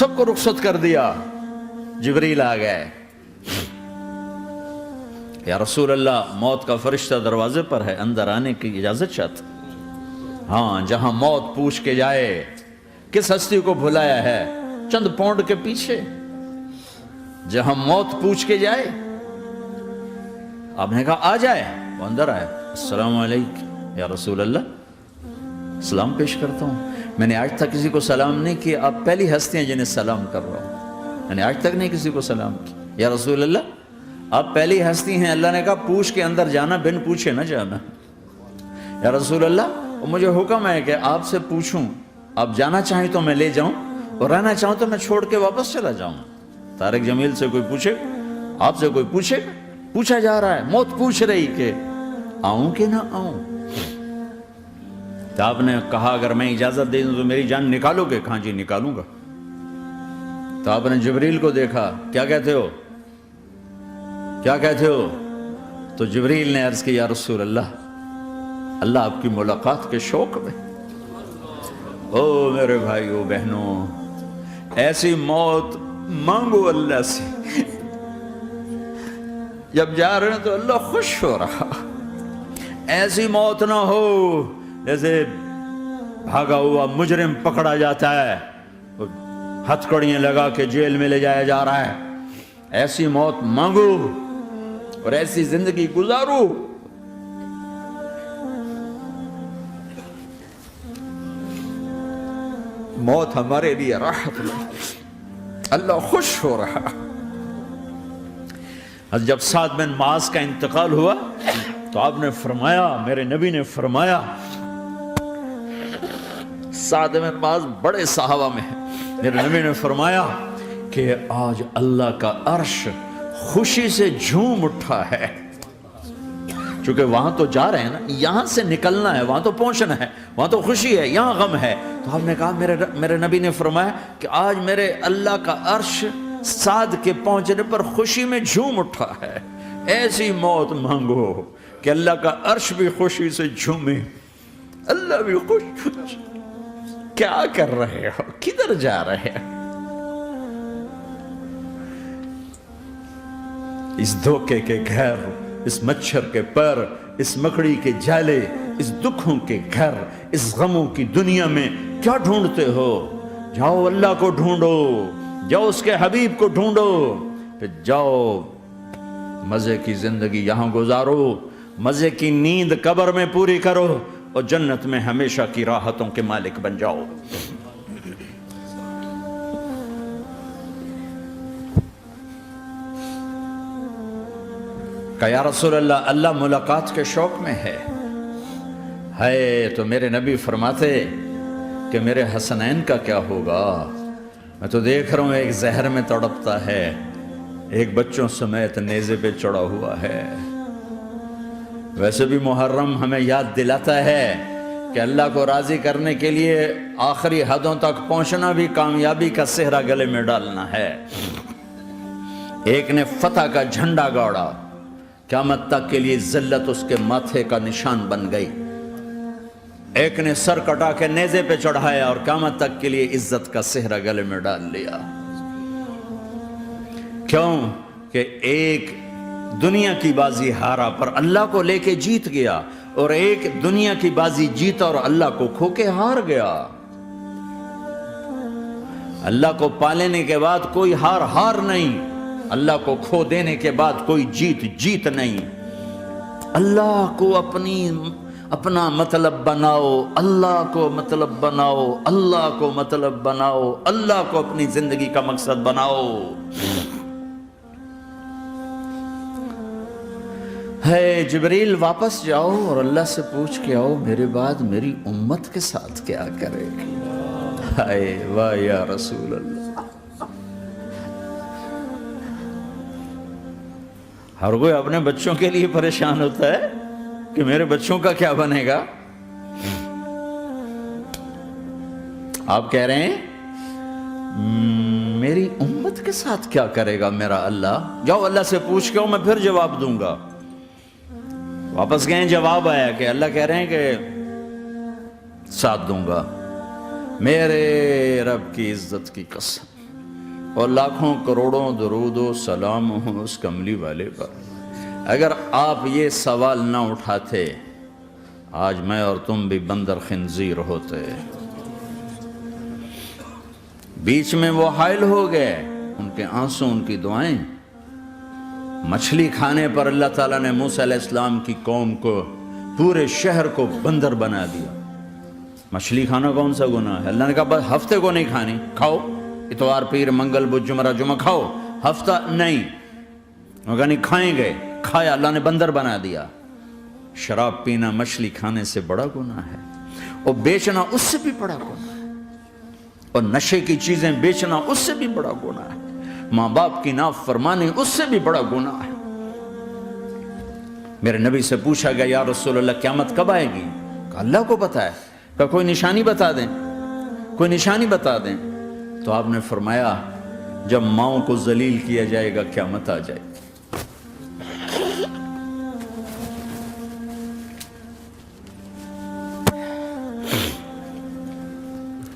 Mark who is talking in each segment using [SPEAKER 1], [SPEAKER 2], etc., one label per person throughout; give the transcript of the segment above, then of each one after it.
[SPEAKER 1] سب کو رخصت کر دیا. جبریل آ گئے. یا رسول اللہ موت کا فرشتہ دروازے پر ہے, اندر آنے کی اجازت چاہتا. ہاں, جہاں موت پوچھ کے جائے کس ہستی کو بھلایا ہے, چند پونڈ کے پیچھے جہاں موت پوچھ کے جائے. آپ نے کہا آ جائے, وہ اندر آئے. السلام علیکم یا رسول اللہ, سلام پیش کرتا ہوں. میں نے آج تک کسی کو سلام نہیں کیا, آپ پہلی ہستی ہیں جنہیں سلام کر رہا ہوں. میں نے آج تک نہیں کسی کو سلام کیا. یا رسول اللہ آپ پہلی ہستی ہیں. اللہ نے کہا پوچھ کے اندر جانا, بن پوچھے نہ جانا. یا رسول اللہ مجھے حکم ہے کہ آپ سے پوچھوں, آپ جانا چاہیں تو میں لے جاؤں, اور رہنا چاہوں تو میں چھوڑ کے واپس چلا جاؤں. طارق جمیل سے کوئی پوچھے, آپ سے کوئی پوچھے, پوچھا جا رہا ہے, موت پوچھ رہی کہ آؤں کہ نہ آؤں. تو آپ نے کہا اگر میں اجازت دے دوں تو میری جان نکالو گے؟ کہاں جی نکالوں گا. تو آپ نے جبریل کو دیکھا, کیا کہتے ہو, کیا کہتے ہو؟ تو جبریل نے عرض کی یا رسول اللہ, اللہ آپ کی ملاقات کے شوق میں. او میرے بھائیو بہنوں, ایسی موت مانگو اللہ سے. جب جا رہے ہیں تو اللہ خوش ہو رہا. ایسی موت نہ ہو جیسے بھاگا ہوا مجرم پکڑا جاتا ہے, ہتھکڑیاں لگا کے جیل میں لے جایا جا رہا ہے. ایسی موت مانگو اور ایسی زندگی گزارو. موت ہمارے لیے راحت ہے, اللہ خوش ہو رہا. جب سعد بن معاذ کا انتقال ہوا تو آپ نے فرمایا, میرے نبی نے فرمایا, سعد بن معاذ بڑے صحابہ میں ہیں, میرے نبی نے فرمایا کہ آج اللہ کا عرش خوشی سے جھوم اٹھا ہے. چونکہ وہاں تو جا رہے ہیں نا, یہاں سے نکلنا ہے, وہاں تو پہنچنا ہے, وہاں تو خوشی ہے, یہاں غم ہے. تو ہم نے کہا میرے نبی نے فرمایا کہ آج میرے اللہ کا عرش سعد کے پہنچنے پر خوشی میں جھوم اٹھا ہے. ایسی موت مانگو کہ اللہ کا عرش بھی خوشی سے جھومے, اللہ بھی خوش. کیا کر رہے ہو, کدھر جا رہے ہو؟ اس دھوکے کے گھر, اس مچھر کے پر, اس مکڑی کے جالے, اس دکھوں کے گھر, اس غموں کی دنیا میں کیا ڈھونڈتے ہو؟ جاؤ اللہ کو ڈھونڈو, جاؤ اس کے حبیب کو ڈھونڈو, پھر جاؤ مزے کی زندگی یہاں گزارو, مزے کی نیند قبر میں پوری کرو, اور جنت میں ہمیشہ کی راحتوں کے مالک بن جاؤ. کہ یا رسول اللہ, اللہ ملاقات کے شوق میں ہے. تو میرے نبی فرماتے کہ میرے حسنین کا کیا ہوگا؟ میں تو دیکھ رہا ہوں ایک زہر میں تڑپتا ہے, ایک بچوں سمیت نیزے پہ چڑھا ہوا ہے. ویسے بھی محرم ہمیں یاد دلاتا ہے کہ اللہ کو راضی کرنے کے لیے آخری حدوں تک پہنچنا بھی کامیابی کا صحرا گلے میں ڈالنا ہے. ایک نے فتح کا جھنڈا گاڑا, قیامت تک کے لیے ذلت اس کے ماتھے کا نشان بن گئی. ایک نے سر کٹا کے نیزے پہ چڑھایا اور قیامت تک کے لیے عزت کا صحرا گلے میں ڈال لیا. کیوں کہ ایک دنیا کی بازی ہارا پر اللہ کو لے کے جیت گیا, اور ایک دنیا کی بازی جیتا اور اللہ کو کھو کے ہار گیا. اللہ کو پالینے کے بعد کوئی ہار نہیں, اللہ کو کھو دینے کے بعد کوئی جیت نہیں. اللہ کو اپنا مطلب بناؤ, اللہ کو مطلب بناؤ, اللہ کو مطلب بناؤ, اللہ کو اپنی زندگی کا مقصد بناؤ. جبریل واپس جاؤ اور اللہ سے پوچھ کے آؤ میرے بعد میری امت کے ساتھ کیا کرے گی. واہ یا رسول اللہ. ہر کوئی اپنے بچوں کے لیے پریشان ہوتا ہے کہ میرے بچوں کا کیا بنے گا. آپ کہہ رہے ہیں میری امت کے ساتھ کیا کرے گا میرا اللہ. جاؤ اللہ سے پوچھ کے آؤ, میں پھر جواب دوں گا. واپس گئے, جواب آیا کہ اللہ کہہ رہے ہیں کہ ساتھ دوں گا. میرے رب کی عزت کی قسم, اور لاکھوں کروڑوں درود و سلام ہوں اس کملی والے پر۔ اگر آپ یہ سوال نہ اٹھاتے آج میں اور تم بھی بندر خنزیر ہوتے۔ بیچ میں وہ حائل ہو گئے، ان کے آنسو، ان کی دعائیں۔ مچھلی کھانے پر اللہ تعالیٰ نے موسیٰ علیہ السلام کی قوم کو، پورے شہر کو بندر بنا دیا۔ مچھلی کھانا کون سا گناہ ہے؟ اللہ نے کہا بس ہفتے کو نہیں کھانی، کھاؤ اتوار پیر منگل بدھ جمعہ جمعہ کھاؤ، ہفتہ نہیں۔ وہ کہا نہیں، کھائیں گے، کھایا، اللہ نے بندر بنا دیا۔ شراب پینا مچھلی کھانے سے بڑا گناہ ہے، اور بیچنا اس سے بھی بڑا گناہ ہے، اور نشے کی چیزیں بیچنا اس سے بھی بڑا گناہ ہے، ماں باپ کی نافرمانی اس سے بھی بڑا گناہ ہے۔ میرے نبی سے پوچھا گیا یا رسول اللہ قیامت کب آئے گی؟ کہا اللہ کو پتا ہے۔ کہا کوئی نشانی بتا دیں، کوئی نشانی بتا دیں۔ تو آپ نے فرمایا جب ماؤں کو ذلیل کیا جائے گا قیامت آ جائے گی۔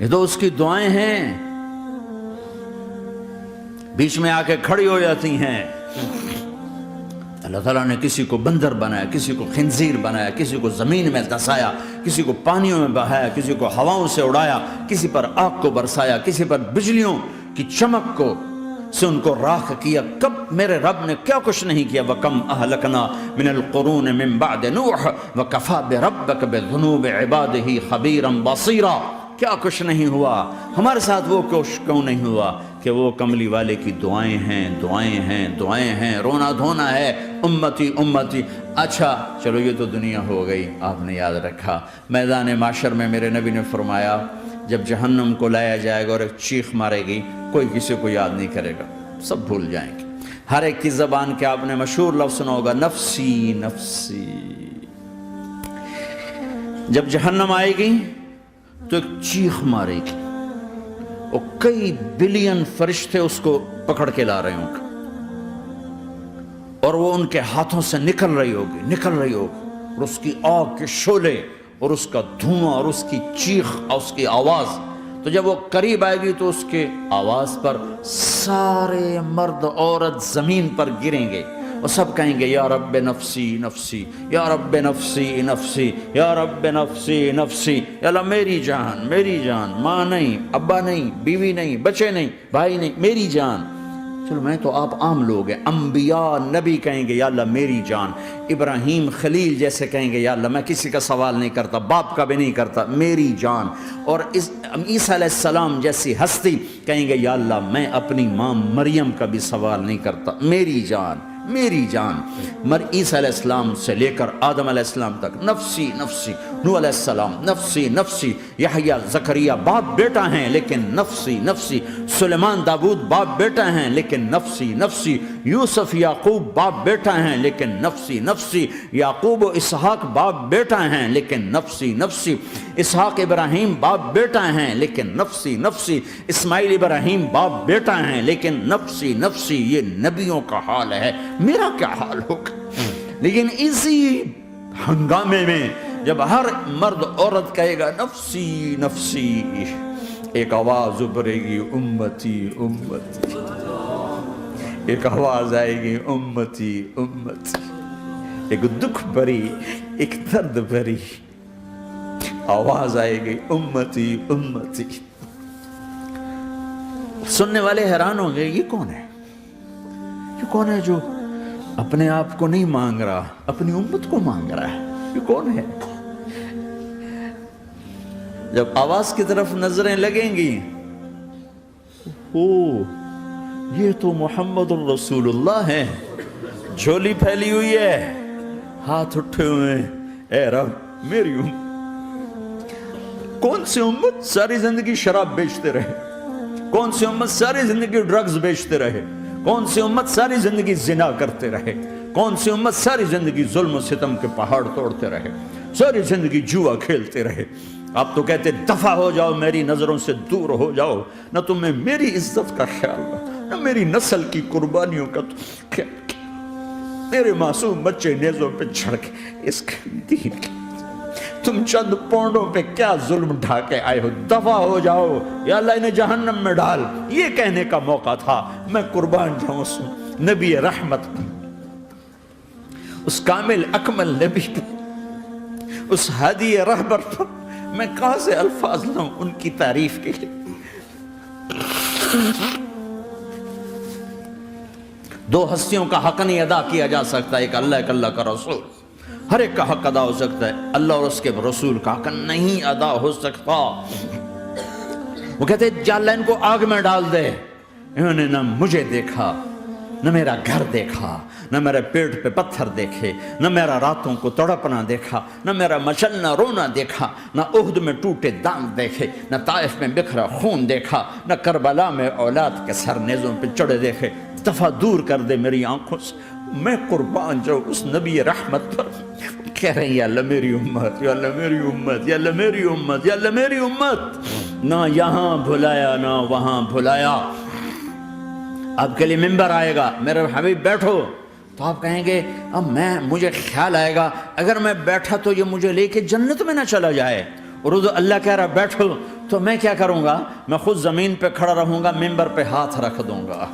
[SPEAKER 1] یہ تو اس کی دعائیں ہیں، بیچ میں آ کے کھڑی ہو جاتی ہیں۔ اللہ تعالیٰ نے کسی کو بندر بنایا، کسی کو خنزیر بنایا، کسی کو زمین میں دسایا، کسی کو پانیوں میں بہایا، کسی کو ہواؤں سے اڑایا، کسی پر آگ کو برسایا، کسی پر بجلیوں کی چمک کو سے ان کو راکھ کیا۔ کب میرے رب نے کیا کچھ نہیں کیا۔ وَكَمْ أَهْلَكْنَا مِنَ الْقُرُونِ مِن بَعْدِ نُوحٍ وَكَفَى بِرَبِّكَ بِذُنُوبِ عِبَادِهِ خَبِيرًا بَصِيرًا۔ کیا کچھ نہیں ہوا ہمارے ساتھ، وہ کچھ کیوں نہیں ہوا کہ وہ کملی والے کی دعائیں ہیں، دعائیں ہیں، دعائیں ہیں، رونا دھونا ہے، امتی امتی۔ اچھا چلو یہ تو دنیا ہو گئی، آپ نے یاد رکھا میدان معاشر میں میرے نبی نے فرمایا جب جہنم کو لایا جائے گا اور ایک چیخ مارے گی، کوئی کسی کو یاد نہیں کرے گا، سب بھول جائیں گے۔ ہر ایک کی زبان کے آپ نے مشہور لفظ سنا ہوگا نفسی نفسی۔ جب جہنم آئے گی تو ایک چیخ مارے گی، اور کئی بلین فرشتے اس کو پکڑ کے لا رہے ہوں گے، اور وہ ان کے ہاتھوں سے نکل رہی ہوگی، اور اس کی آگ کے شعلے اور اس کا دھواں اور اس کی چیخ اور اس کی آواز۔ تو جب وہ قریب آئے گی تو اس کے آواز پر سارے مرد عورت زمین پر گریں گے، اور سب کہیں گے یا رب نفسی نفسی، یا رب نفسی نفسی، یا رب نفسی نفسی۔ یا اللہ میری جان، میری جان، ماں نہیں، ابا نہیں، بیوی نہیں، بچے نہیں، بھائی نہیں، میری جان۔ چلو میں تو آپ عام لوگ ہیں، انبیاء نبی کہیں گے یا اللہ میری جان، ابراہیم خلیل جیسے کہیں گے یا اللہ میں کسی کا سوال نہیں کرتا، باپ کا بھی نہیں کرتا، میری جان۔ اور عیسیٰ علیہ السلام جیسی ہستی کہیں گے یا اللہ میں اپنی ماں مریم کا بھی سوال نہیں کرتا، میری جان، میری جان۔ عیسیٰ علیہ السلام سے لے کر آدم علیہ السلام تک نفسی نفسی، نوح علیہ السلام نفسی نفسی، یحییٰ زکریا باپ بیٹا ہیں لیکن نفسی نفسی، سلیمان داؤد باپ بیٹا ہیں لیکن نفسی نفسی، یوسف یعقوب باپ بیٹا ہیں لیکن نفسی نفسی، یعقوب و اسحاق باپ بیٹا ہیں لیکن نفسی نفسی، اسحاق ابراہیم باپ بیٹا ہیں لیکن نفسی نفسی، اسماعیل ابراہیم باپ بیٹا ہیں لیکن نفسی نفسی۔ یہ نبیوں کا حال ہے، میرا کیا حال ہوگا؟ لیکن اسی ہنگامے میں جب ہر مرد عورت کہے گا نفسی نفسی، ایک آواز ابھرے گی امتی امتی، ایک آواز آئے گی امتی امتی، ایک دکھ بھری، ایک درد بھری آواز آئے گی امتی امتی۔ سننے والے حیران ہوں گے یہ کون ہے، یہ کون ہے جو اپنے آپ کو نہیں مانگ رہا، اپنی امت کو مانگ رہا ہے، یہ کون ہے؟ جب آواز کی طرف نظریں لگیں گی، یہ تو محمد الرسول اللہ ہے، جھولی پھیلی ہوئی ہے، ہاتھ اٹھے ہوئے، اے رب میری امت۔ کون سی امت ساری زندگی شراب بیچتے رہے، کون سی امت ساری زندگی ڈرگز بیچتے رہے، کون سی امت ساری زندگی زنا کرتے رہے، کون سی امت ساری زندگی ظلم و ستم کے پہاڑ توڑتے رہے، ساری زندگی جوا کھیلتے رہے۔ آپ تو کہتے دفع ہو جاؤ، میری نظروں سے دور ہو جاؤ، نہ تمہیں میری عزت کا خیال رہا، نہ میری نسل کی قربانیوں کا خیال کیا، میرے معصوم بچے نیزوں پہ چڑھ کے اس دین کے تم چند پونڈوں پہ کیا ظلم ڈھا کے آئے ہو، دفع ہو جاؤ یا اللہ انہیں جہنم میں ڈال، یہ کہنے کا موقع تھا۔ میں قربان جاؤں اس نبی رحمت پر، اس کامل اکمل نبی پر، اس ہادی رہبر پر میں کہاں سے الفاظ لوں ان کی تعریف کے لیے۔ دو ہستیوں کا حق نہیں ادا کیا جا سکتا، ایک اللہ، ایک اللہ کا رسول۔ ہر ایک کا حق ادا ہو سکتا ہے، اللہ اور اس کے رسول کا حق نہیں ادا ہو سکتا۔ وہ کہتے جا اللہ ان کو آگ میں ڈال دے، انہوں نے نہ مجھے دیکھا، نہ میرا گھر دیکھا، نہ میرے پیٹ پہ پتھر دیکھے، نہ میرا راتوں کو تڑپنا دیکھا، نہ میرا مچلنا رونا دیکھا، نہ احد میں ٹوٹے دانت دیکھے، نہ طائف میں بکھرا خون دیکھا، نہ کربلا میں اولاد کے سر نیزوں پہ چڑھے دیکھے۔ دفعہ دور کر دے میری آنکھوں سے، میں قربان جاؤں اس نبی رحمت پر۔ کہہ رہے ہیں یا اللہ میری امت، یا اللہ میری امت، یا اللہ میری امت، یا اللہ میری امت، نہ یہاں بھلایا نہ وہاں بھلایا۔ آپ کے لیے ممبر آئے گا، میرے حبیب بیٹھو، تو آپ کہیں گے اب مجھے خیال آئے گا اگر میں بیٹھا تو یہ مجھے لے کے جنت میں نہ چلا جائے، اور اللہ کہہ رہا بیٹھو، تو میں کیا کروں گا؟ میں خود زمین پہ کھڑا رہوں گا، ممبر پہ ہاتھ رکھ دوں گا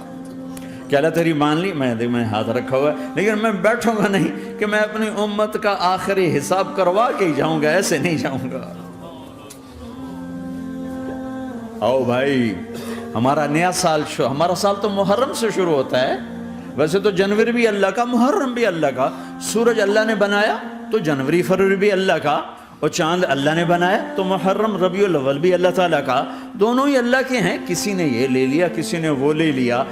[SPEAKER 1] کہ اللہ تیری مان لی، میں ہاتھ رکھا ہوا ہے، لیکن میں بیٹھوں گا نہیں کہ میں اپنی امت کا آخری حساب کروا کے ہی جاؤں گا، ایسے نہیں جاؤں گا۔ آؤ بھائی، ہمارا نیا سال ہمارا سال تو محرم سے شروع ہوتا ہے، ویسے تو جنوری بھی اللہ کا، محرم بھی اللہ کا، سورج اللہ نے بنایا تو جنوری فروری بھی اللہ کا، اور چاند اللہ نے بنایا تو محرم ربیع الاول بھی اللہ تعالیٰ کا، دونوں ہی اللہ کے ہیں۔ کسی نے یہ لے لیا، کسی نے وہ لے لیا۔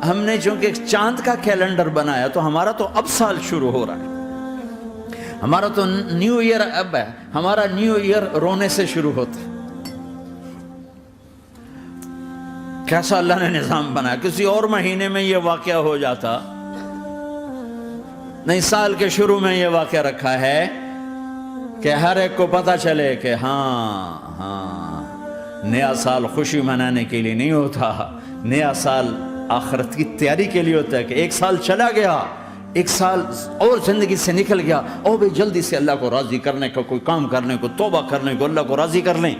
[SPEAKER 1] ہم نے چونکہ چاند کا کیلنڈر بنایا تو ہمارا تو اب سال شروع ہو رہا ہے، ہمارا تو نیو ایئر اب ہے، ہمارا نیو ایئر رونے سے شروع ہوتا ہے۔ کیسا اللہ نے نظام بنایا، کسی اور مہینے میں یہ واقعہ ہو جاتا، نہیں سال کے شروع میں یہ واقعہ رکھا ہے کہ ہر ایک کو پتہ چلے کہ ہاں نیا سال خوشی منانے کے لیے نہیں ہوتا، نیا سال آخرت کی تیاری کے لیے ہوتا ہے کہ ایک سال چلا گیا، ایک سال اور زندگی سے نکل گیا، اور بھی جلدی سے اللہ کو راضی کرنے کا کوئی کام کرنے کو، توبہ کرنے کو، اللہ کو راضی کر لیں۔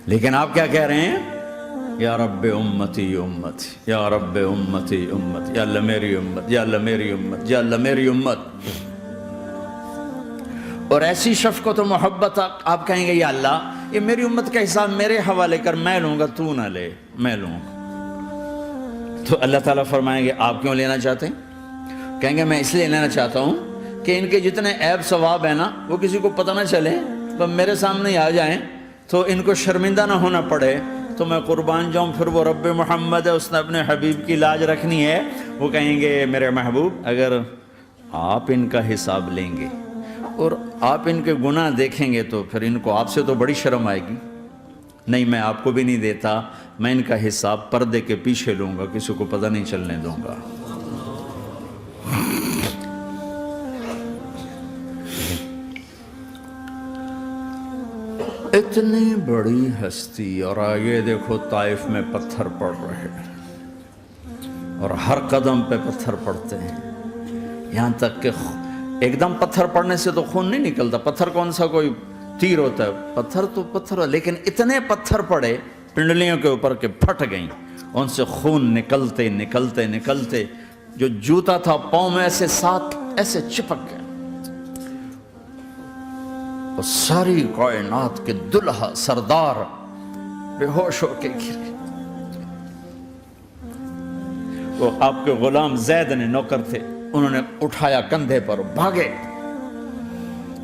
[SPEAKER 1] لیکن آپ کیا کہہ رہے ہیں؟ یا رب امتی امتی، یا رب امتی امتی، یا اللہ میری امت، یا اللہ میری امت، یا اللہ میری امت۔ اور ایسی شفقت و محبت آپ کہیں گے یا اللہ یہ میری امت کا حساب میرے حوالے کر، میں لوں گا، تو نہ لے، میں لوں گا۔ تو اللہ تعالیٰ فرمائیں گے آپ کیوں لینا چاہتے ہیں؟ کہیں گے میں اس لیے لینا چاہتا ہوں کہ ان کے جتنے عیب ثواب ہیں نا وہ کسی کو پتہ نہ چلے، تو میرے سامنے ہی آ جائیں تو ان کو شرمندہ نہ ہونا پڑے، تو میں قربان جاؤں۔ پھر وہ رب محمد ہے، اس نے اپنے حبیب کی لاج رکھنی ہے، وہ کہیں گے میرے محبوب اگر آپ ان کا حساب لیں گے اور آپ ان کے گناہ دیکھیں گے تو پھر ان کو آپ سے تو بڑی شرم آئے گی، نہیں میں آپ کو بھی نہیں دیتا، میں ان کا حساب پردے کے پیچھے لوں گا، کسی کو پتہ نہیں چلنے دوں گا۔ اتنی بڑی ہستی، اور آگے دیکھو طائف میں پتھر پڑ رہے ہیں، اور ہر قدم پہ پتھر پڑتے ہیں، یہاں تک کہ ایک دم پتھر پڑنے سے تو خون نہیں نکلتا، پتھر کون سا کوئی تیر ہوتا ہے، پتھر تو پتھر، لیکن اتنے پتھر پڑے پنڈلیوں کے اوپر کہ پھٹ گئیں، ان سے خون نکلتے نکلتے نکلتے جو جوتا تھا پاؤں میں ایسے ساتھ ایسے چپک گئے، اور ساری کائنات کے دلہا سردار بے ہوش ہو کے گرے۔ وہ آپ کے غلام زید نے نوکر تھے، انہوں نے اٹھایا کندھے پر، بھاگے،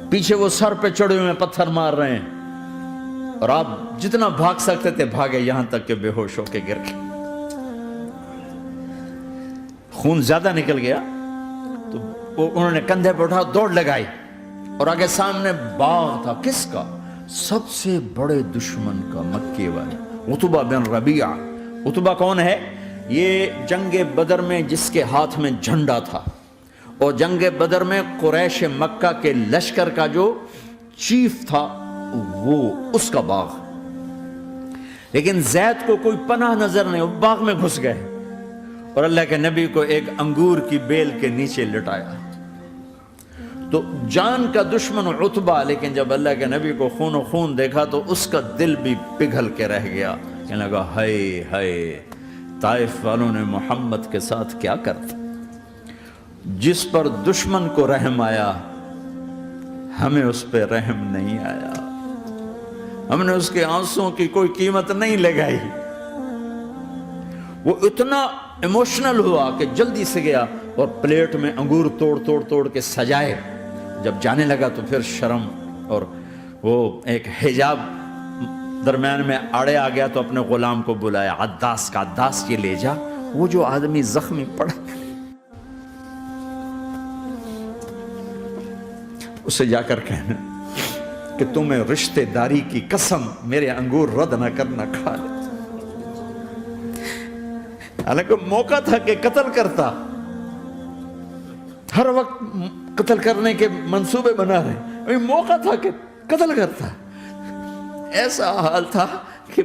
[SPEAKER 1] پیچھے وہ سر پہ چڑھے ہوئے پتھر مار رہے ہیں، اور آپ جتنا بھاگ سکتے تھے بھاگے، یہاں تک کہ بے ہوش ہو کے گر گئے۔ خون زیادہ نکل گیا تو انہوں نے کندھے پہ اٹھا، دوڑ لگائی، اور آگے سامنے باغ تھا، کس کا؟ سب سے بڑے دشمن کا، مکے والے عتبہ بن ربیعہ۔ عتبہ کون ہے؟ یہ جنگ بدر میں جس کے ہاتھ میں جھنڈا تھا، اور جنگ بدر میں قریش مکہ کے لشکر کا جو چیف تھا وہ اس کا باغ۔ لیکن زید کو کوئی پناہ نظر نہیں، وہ باغ میں گھس گئے اور اللہ کے نبی کو ایک انگور کی بیل کے نیچے لٹایا. تو جان کا دشمن عتبہ، لیکن جب اللہ کے نبی کو خون و خون دیکھا تو اس کا دل بھی پگھل کے رہ گیا. کہنے لگا ہائے ہائے، طائف والوں نے محمد کے ساتھ کیا کرتا. جس پر دشمن کو رحم آیا ہمیں اس پہ رحم نہیں آیا، ہم نے اس کے آنسوں کی کوئی قیمت نہیں لگائی. وہ اتنا ایموشنل ہوا کہ جلدی سے گیا اور پلیٹ میں انگور توڑ کے سجائے. جب جانے لگا تو پھر شرم اور وہ ایک حجاب درمیان میں آڑے آ گیا تو اپنے غلام کو بلایا، عداس کا، عداس یہ لے جا وہ جو آدمی زخمی پڑا اسے جا کر کہنا کہ تمہیں رشتہ داری کی قسم میرے انگور رد نہ کرنا، کھا لے. حالانکہ موقع تھا کہ قتل کرتا، ہر وقت قتل کرنے کے منصوبے بنا رہے، موقع تھا کہ قتل کرتا. ایسا حال تھا کہ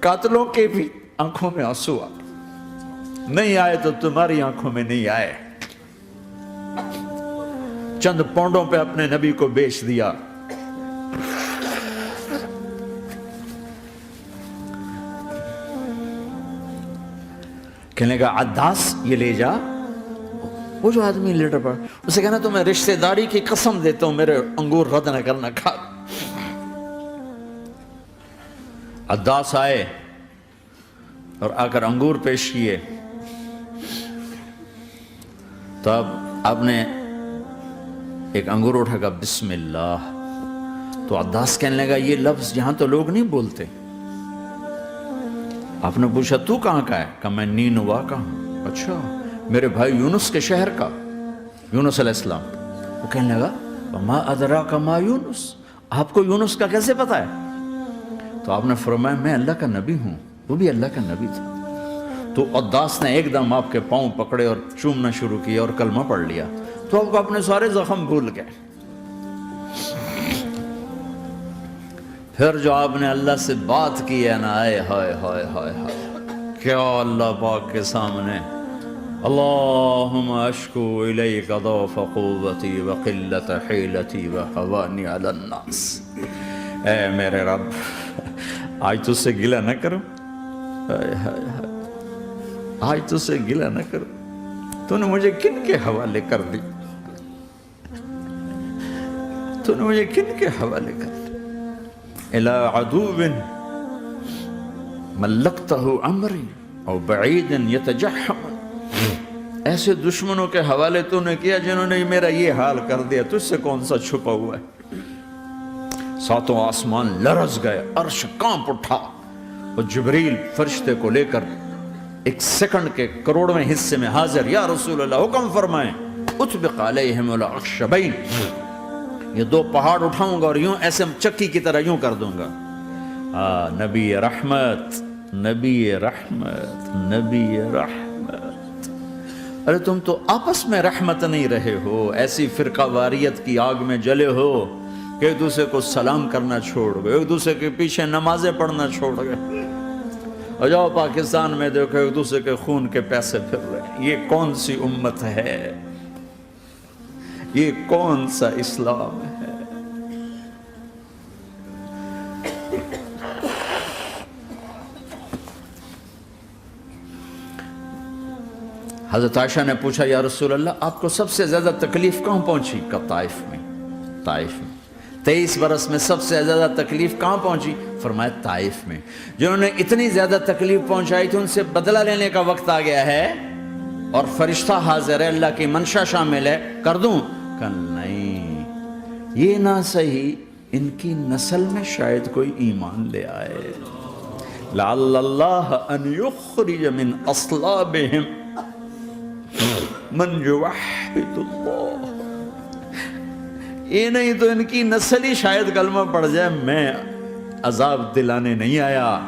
[SPEAKER 1] قاتلوں کے بھی آنکھوں میں آنسو آ نہیں آئے تو تمہاری آنکھوں میں نہیں آئے. چند پونڈوں پہ اپنے نبی کو بیچ دیا. کہنے کا عداس یہ لے جا، وہ جو آدمی لیٹر پڑا اسے کہنا تو میں رشتہ داری کی قسم دیتا ہوں میرے انگور رد نہ کرنا، کھا. عداس آئے اور آ کر انگور پیش کیے. تو اب آپ نے ایک انگور اٹھا کر بسم اللہ. تو عداس کہنے لگا یہ لفظ یہاں تو لوگ نہیں بولتے. آپ نے پوچھا تو کہاں کا ہے؟ کہا میں نینوا کا ہوں. اچھا، میرے بھائی یونس کے شہر کا، یونس علیہ السلام. وہ کہنے لگا وما ادراک ما یونس، آپ کو یونس کا کیسے پتا ہے؟ تو آپ نے فرمایا میں اللہ کا نبی ہوں، وہ بھی اللہ کا نبی تھا. تو عداس نے ایک دم آپ کے پاؤں پکڑے اور چومنا شروع کیا اور کلمہ پڑھ لیا. تو آپ کو اپنے سارے زخم بھول گئے. پھر جو آپ نے اللہ سے بات کی ہے نا، آئے ہائے ہائے ہائے ہائے، کیا اللہ پاک کے سامنے اللہم اشکو الیک ضعف قوتی وقلت حیلتی وحوانی علی الناس. اے میرے رب آج تجھ سے گلہ نہ کروں، آج تجھ سے گلہ نہ کروں. تو نے مجھے کن کے حوالے کر دی، تو نے مجھے کن کے حوالے کر دی. الى عدو ملکتہ عمری او بعید یتجحم، ایسے دشمنوں کے حوالے تو نے کیا جنہوں نے میرا یہ حال کر دیا، تجھ سے کون سا چھپا ہوا ہے. ساتوں آسمان لرز گئے، عرش کانپ اٹھا اور جبریل فرشتے کو لے کر ایک سیکنڈ کے کروڑویں حصے میں حاضر. یا رسول اللہ حکم فرمائیں اطبق علیہم الاخشبین، یہ دو پہاڑ اٹھاؤں گا اور یوں ایسے چکی کی طرح یوں کر دوں گا. نبی رحمت، نبی رحمت، نبی رحمت. ارے تم تو آپس میں رحمت نہیں رہے ہو، ایسی فرقہ واریت کی آگ میں جلے ہو کہ ایک دوسرے کو سلام کرنا چھوڑ گئے، ایک دوسرے کے پیچھے نمازیں پڑھنا چھوڑ گئے. اور جاؤ پاکستان میں دیکھو ایک دوسرے کے خون کے پیسے پھر رہے ہیں. یہ کون سی امت ہے؟ یہ کون سا اسلام ہے؟ حضرت عائشہ نے پوچھا یا رسول اللہ آپ کو سب سے زیادہ تکلیف کہاں پہنچی؟ کہا طائف میں. طائف میں 23 برس میں سب سے زیادہ تکلیف کہاں پہنچی؟ فرمایا طائف میں. جنہوں نے اتنی زیادہ تکلیف پہنچائی تھی ان سے بدلہ لینے کا وقت آ گیا ہے اور فرشتہ حاضر ہے، اللہ کی منشا شامل ہے، کر دوں؟ کہ نہیں، یہ نہ صحیح، ان کی نسل میں شاید کوئی ایمان لے آئے. لعل اللہ ان یخرج من اصلابہم من یوحد اللہ. یہ نہیں تو ان کی نسل ہی شاید کلمہ پڑ جائے. میں عذاب دلانے نہیں آیا،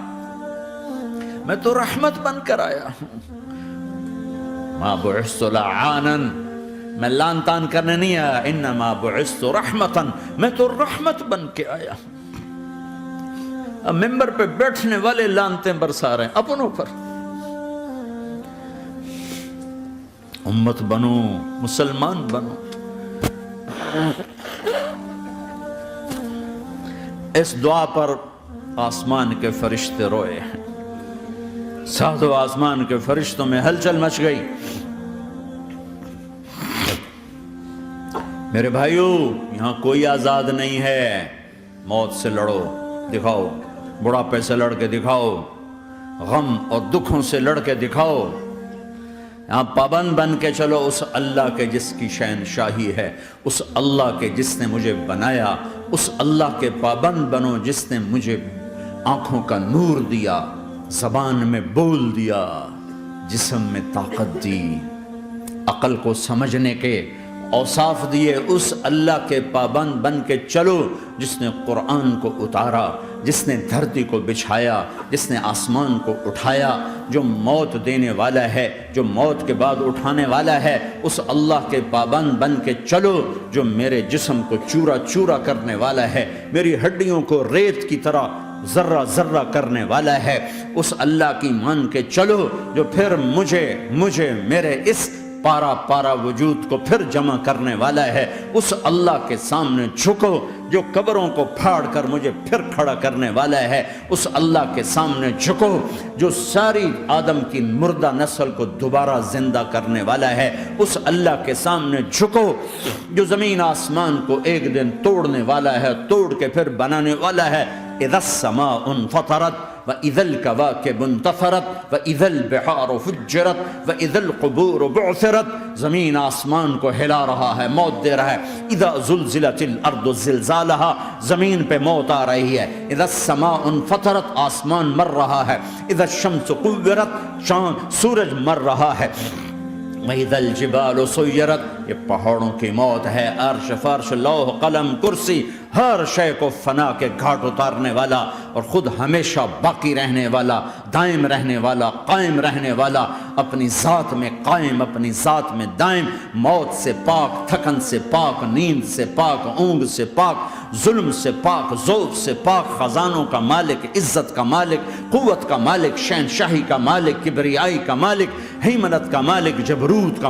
[SPEAKER 1] میں تو رحمت بن کر آیا ہوں. ما بعثت لعانا، میں لان تان کرنے نہیں آیا. انما بعثت رحمتا، میں تو رحمت بن کے آیا ہوں. اب ممبر پہ بیٹھنے والے لانتیں برسا رہے ہیں اپنوں پر. امت بنو، مسلمان بنو. اس دعا پر آسمان کے فرشتے روئے ہیں. ساتوں آسمان کے فرشتوں میں ہلچل مچ گئی. میرے بھائیو، یہاں کوئی آزاد نہیں ہے. موت سے لڑو، دکھاؤ. بڑھاپے سے لڑ کے دکھاؤ. غم اور دکھوں سے لڑ کے دکھاؤ. یہاں پابند بن کے چلو اس اللہ کے جس کی شہنشاہی ہے، اس اللہ کے جس نے مجھے بنایا. اس اللہ کے پابند بنو جس نے مجھے آنکھوں کا نور دیا، زبان میں بول دیا، جسم میں طاقت دی، عقل کو سمجھنے کے اوصاف دیے. اس اللہ کے پابند بن کے چلو جس نے قرآن کو اتارا، جس نے دھرتی کو بچھایا، جس نے آسمان کو اٹھایا، جو موت دینے والا ہے، جو موت کے بعد اٹھانے والا ہے. اس اللہ کے پابند بن کے چلو جو میرے جسم کو چورا چورا کرنے والا ہے، میری ہڈیوں کو ریت کی طرح ذرہ ذرہ کرنے والا ہے. اس اللہ کی مان کے چلو جو پھر مجھے میرے اس پارا پارا وجود کو پھر جمع کرنے والا ہے. اس اللہ کے سامنے جھکو جو قبروں کو پھاڑ کر مجھے پھر کھڑا کرنے والا ہے. اس اللہ کے سامنے جھکو جو ساری آدم کی مردہ نسل کو دوبارہ زندہ کرنے والا ہے. اس اللہ کے سامنے جھکو جو زمین آسمان کو ایک دن توڑنے والا ہے، توڑ کے پھر بنانے والا ہے. اذا السماء انفطرت وَإِذَا الْكَوَاكِبُ انْتَثَرَتْ وَإِذَا الْبِحَارُ فُجِّرَتْ وَإِذَا الْقُبُورُ بُعْثِرَتْ. زمین آسمان کو ہلا رہا ہے، موت دے رہا ہے. اِذَا زُلْزِلَتِ الْأَرْضُ زِلْزَالَهَا، زمین پہ موت آ رہی ہے. اِذَا السَّمَاءُ انْفَطَرَتْ، آسمان مر رہا ہے. اِذَا الشَّمْسُ قُوِّرَتْ، سورج مر رہا ہے. وَإِذَا الْجِبَالُ سُيِّرَتْ، یہ پہاڑوں کی موت ہے. عرش فرش لوح قلم کرسی ہر شے کو فنا کے گھاٹ اتارنے والا اور خود ہمیشہ باقی رہنے والا، دائم رہنے والا، قائم رہنے والا، اپنی ذات میں قائم، اپنی ذات میں دائم، موت سے پاک، تھکن سے پاک، نیند سے پاک، اونگ سے پاک، ظلم سے پاک، ذوق سے پاک، خزانوں کا مالک، عزت کا مالک، قوت کا مالک، شہنشاہی کا مالک، کبریائی کا مالک، ہیمنت کا مالک، جبروت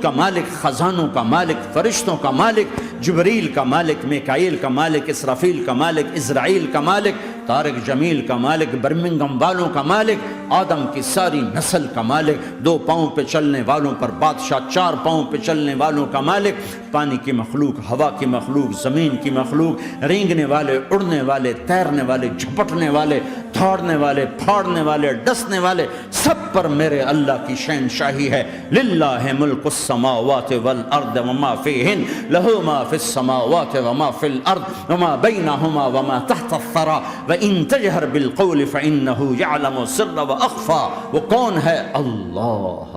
[SPEAKER 1] کا مالک، خزانوں کا مالک، فرشتوں کا مالک، جبریل کا مالک، میکائیل کا مالک، اسرافیل کا مالک، اسرائیل کا مالک، طارق جمیل کا مالک، برمنگم والوں کا مالک، آدم کی ساری نسل کا مالک، 2 پاؤں پہ چلنے والوں پر بادشاہ، 4 پاؤں پہ چلنے والوں کا مالک، پانی کی مخلوق، ہوا کی مخلوق، زمین کی مخلوق، رینگنے والے، اڑنے والے، تیرنے والے، جھپٹنے والے، دھاڑنے والے، پھاڑنے والے، ڈسنے والے، سب پر میرے اللہ کی شہنشاہی ہے. للہ ملک السماوات والارض وما فیہن، لہو ما فی السماوات وما فی الارض وما بینہما وما تحت الثری وَإِن تَجْهَرْ بِالْقَوْلِ فَإِنَّهُ يَعْلَمُ السِّرَّ وَأَخْفَى. وہ کون ہے؟ اللہ.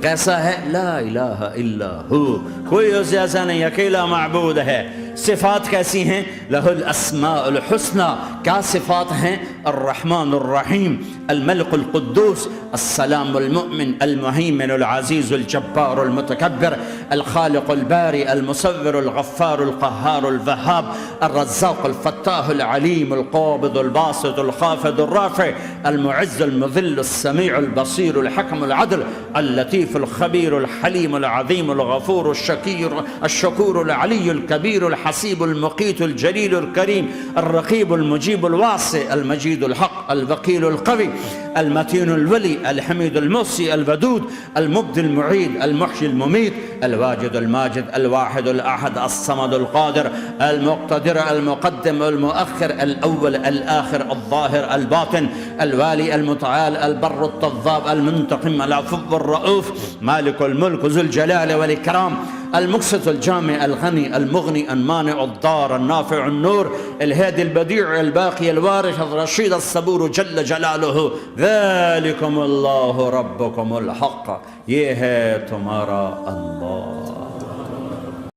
[SPEAKER 1] کیسا ہے؟ لا الہ الا ہو، کوئی اس جیسا نہیں، اکیلا معبود ہے. صفات کیسی ہیں؟ لہ الاسماء الحسنى. کیا صفات ہیں؟ الرحمن الرحیم، الملک القدوس، السلام المؤمن، المہیمن العزیز الجبار المتکبر، الخالق الباری المصور الغفار القہار الوہاب، الرزاق الفتاح العلیم القابض الباسط الخافض الرافع، المعز المذل السمیع البصیر الحکم العدل، اللطیف الخبیر الحلیم العظیم الغفور الشکور العلی الکبیر الحسیب المقیت الجلیل الکریم، الرقیب المجیب الواسع، المجید الحق، الوکیل القوی، المتین الولی، الحمید المحصی، الودود، المبدی المعید، المحشی المميت، الواجد الماجد، الواحد الأحد، الصمد القادر، المقتدر، المقدم، المؤخر، الأول، الآخر، الظاهر، الباطن، الوالي، المتعال، البر التضاب، المنتقم، العفو الرؤوف، مالك الملك، ذو الجلال والإكرام، المقسط الجامع الغني المغني المانع الضار النافع النور، الهادي البديع الباقي الوارث الرشيد الصبور جل جلاله. ذلكم اللہ ربکم الحق، یہ ہے تمہارا اللہ.